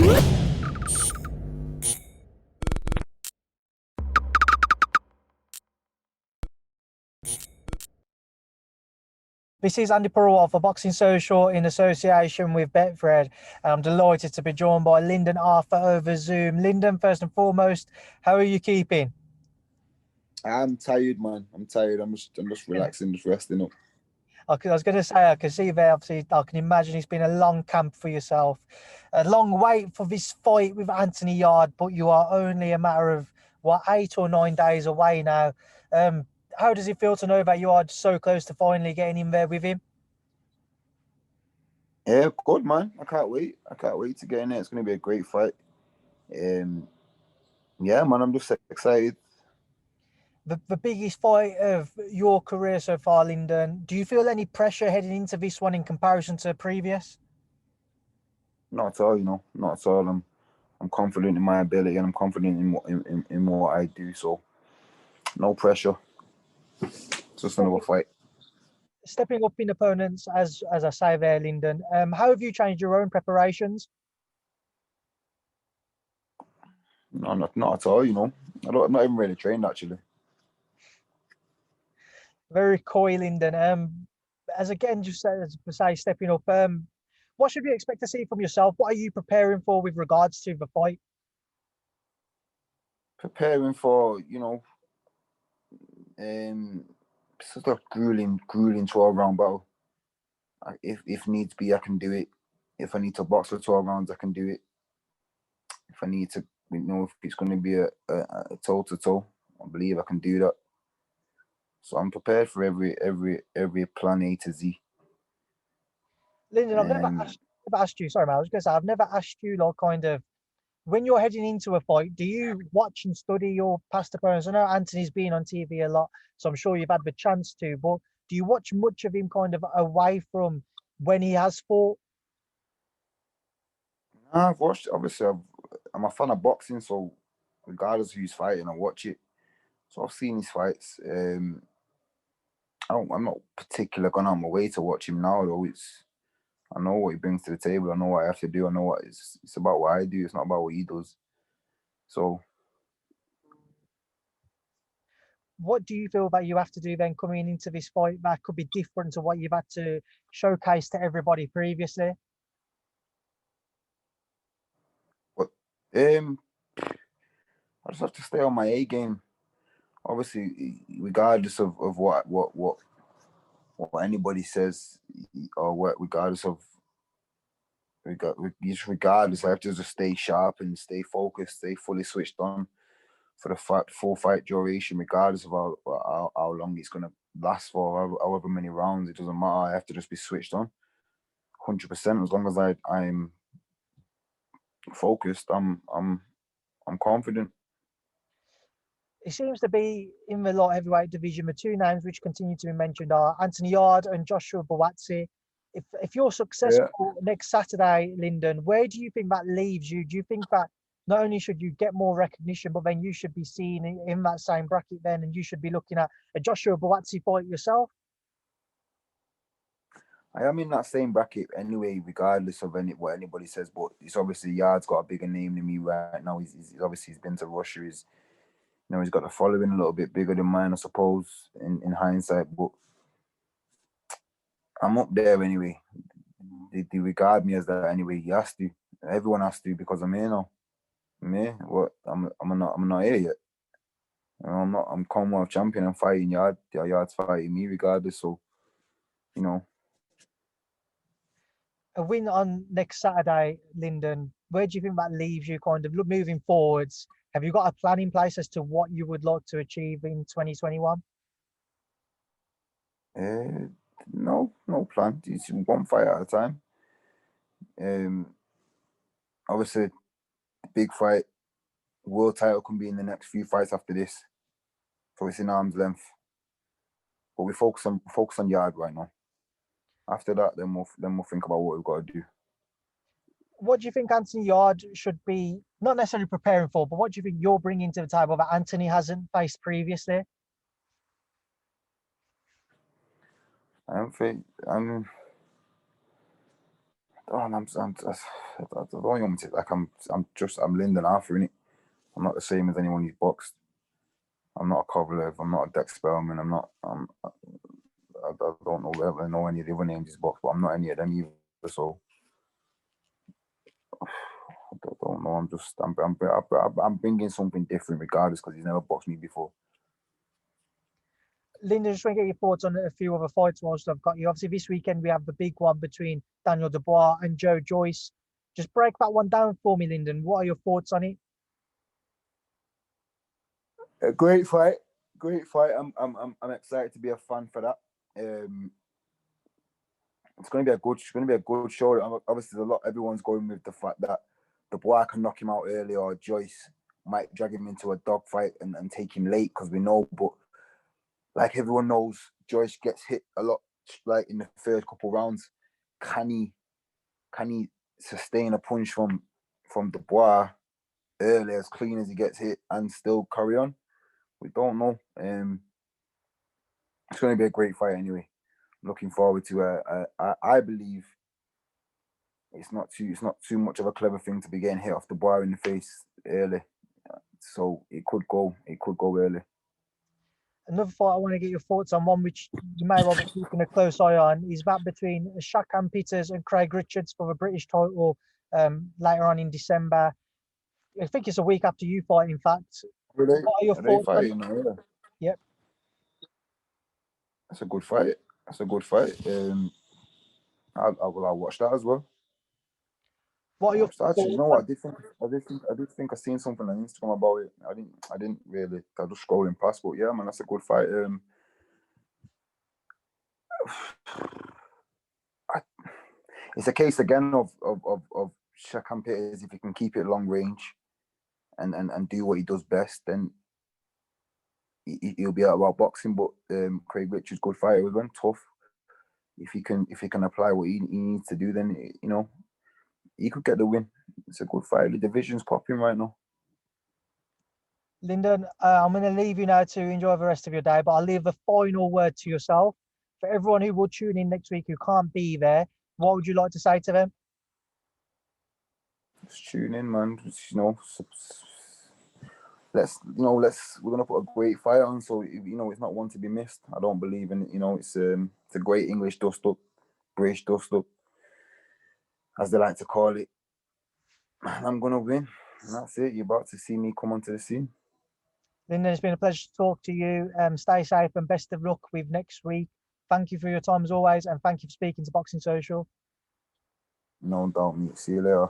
This is Andi Purewal for Boxing Social in association with Betfred. And I'm delighted to be joined by Lyndon Arthur over Zoom. Lyndon, first and foremost, how are you keeping? I'm tired, man. I'm tired. I'm just relaxing, just resting up. I was going to say, I can see there, obviously, I can imagine it's been a long camp for yourself. A long wait for this fight with Anthony Yarde, but you are only a matter of, 8 or 9 days away now. How does it feel to know that you are so close to finally getting in there with him? Yeah, good, man. I can't wait. I can't wait to get in there. It's going to be a great fight. Yeah, man, I'm just excited. The biggest fight of your career so far, Lyndon. Do you feel any pressure heading into this one in comparison to previous? Not at all, not at all. I'm confident in my ability and I'm confident in what I do. So, no pressure. Just another fight. Stepping up in opponents, as I say there, Lyndon. How have you changed your own preparations? No, not at all. I'm not even really trained actually. Very coy, Lyndon. As again, just as say, stepping up. What should we expect to see from yourself? What are you preparing for with regards to the fight? Preparing for, sort of grueling 12-round battle. If needs be, I can do it. If I need to box for 12 rounds, I can do it. If I need to, if it's going to be a toe-to-toe, I believe I can do that. So I'm prepared for every plan A to Z. Lyndon, I've never asked you. Sorry, man. I was going to say I've never asked you, like, kind of, when you're heading into a fight, do you watch and study your past opponents? I know Anthony's been on TV a lot, so I'm sure you've had the chance to. But do you watch much of him kind of away from when he has fought? I've watched. Obviously, I'm a fan of boxing, so regardless of who's fighting, I watch it. So I've seen his fights. I'm not particularly going on my way to watch him now, though. I know what he brings to the table. I know what I have to do. I know what it's about what I do. It's not about what he does. So, what do you feel that you have to do then coming into this fight that could be different to what you've had to showcase to everybody previously? But I just have to stay on my A game. Obviously, regardless of what anybody says, or regardless, I have to just stay sharp and stay focused, stay fully switched on for the full fight duration, regardless of how long it's gonna last for, however many rounds. It doesn't matter. I have to just be switched on, 100%. As long as I'm focused, I'm confident. It seems to be in the light heavyweight division, the two names which continue to be mentioned are Anthony Yarde and Joshua Buatsi. If you're successful next Saturday, Lyndon, where do you think that leaves you? Do you think that not only should you get more recognition, but then you should be seen in that same bracket then, and you should be looking at a Joshua Buatsi fight yourself? I am in that same bracket anyway, regardless of what anybody says. But it's obviously Yarde's got a bigger name than me right now. He's been to Russia. He's got the following a little bit bigger than mine, I suppose, in hindsight. But I'm up there anyway. They regard me as that anyway. He has to. Everyone has to, because I'm here now. I'm here. What? I'm not here yet. I'm Commonwealth champion. I'm fighting Yarde. Yarde's fighting me regardless. So, A win on next Saturday, Lyndon, where do you think that leaves you kind of moving forwards? Have you got a plan in place as to what you would like to achieve in 2021? No plan. It's one fight at a time. Obviously, big fight, world title can be in the next few fights after this, so it's in arm's length. But we focus on Yarde right now. After that, then we'll think about what we've got to do. What do you think Anthony Yarde should be, not necessarily preparing for, but what do you think you're bringing to the table that Anthony hasn't faced previously? I don't I don't want me to, like, I'm Lyndon Arthur, innit? I'm not the same as anyone who's boxed. I'm not a Kovalev. I'm not a Dex Spellman. I don't know any of the other names he's boxed, but I'm not any of them either. So I don't know. I'm bringing something different regardless because he's never boxed me before. Lyndon, just want to get your thoughts on a few other fights whilst I've got you. Obviously, this weekend we have the big one between Daniel Dubois and Joe-Joyce. Just break that one down for me, Lyndon. What are your thoughts on it? A great fight. I'm excited to be a fan for that. It's going to be a good show. Obviously, there's a lot. Everyone's going with the fact that Dubois can knock him out early, or Joyce might drag him into a dogfight and take him late, because we know. But like everyone knows, Joyce gets hit a lot, like in the first couple rounds. Can he sustain a punch from Dubois early, as clean as he gets hit, and still carry on? We don't know. It's going to be a great fight anyway. Looking forward to. I believe it's not too much of a clever thing to be getting hit off the bar in the face early. So it could go early. Another fight I want to get your thoughts on, one which you may well be keeping a close eye on, is that between Shakan Peters and Craig Richards for the British title later on in December. I think it's a week after you fight, in fact. What are your thoughts on it? Yep. That's a good fight. I'll watch that as well. What are your thoughts? Actually, you know what? I did think I seen something on Instagram about it. I didn't really. I was just scrolling past, but yeah, man, that's a good fight. It's a case again of Shakan Peters. If he can keep it long range, and do what he does best, then he'll be out about boxing. But Craig Richards, good fighter, was one tough. If he can apply what he needs to do, then he could get the win. It's a good fight. The division's popping right now. Lyndon, I'm going to leave you now to enjoy the rest of your day, but I'll leave the final word to yourself. For everyone who will tune in next week who can't be there, what would you like to say to them? Just tune in, man. We're gonna put a great fight on, so it's not one to be missed. I don't believe in it. It's a great English dust up, British dust up, as they like to call it. And I'm gonna win. And that's it. You're about to see me come onto the scene. Lyndon, it's been a pleasure to talk to you. Stay safe and best of luck with next week. Thank you for your time as always, and thank you for speaking to Boxing Social. No doubt, mate. See you later.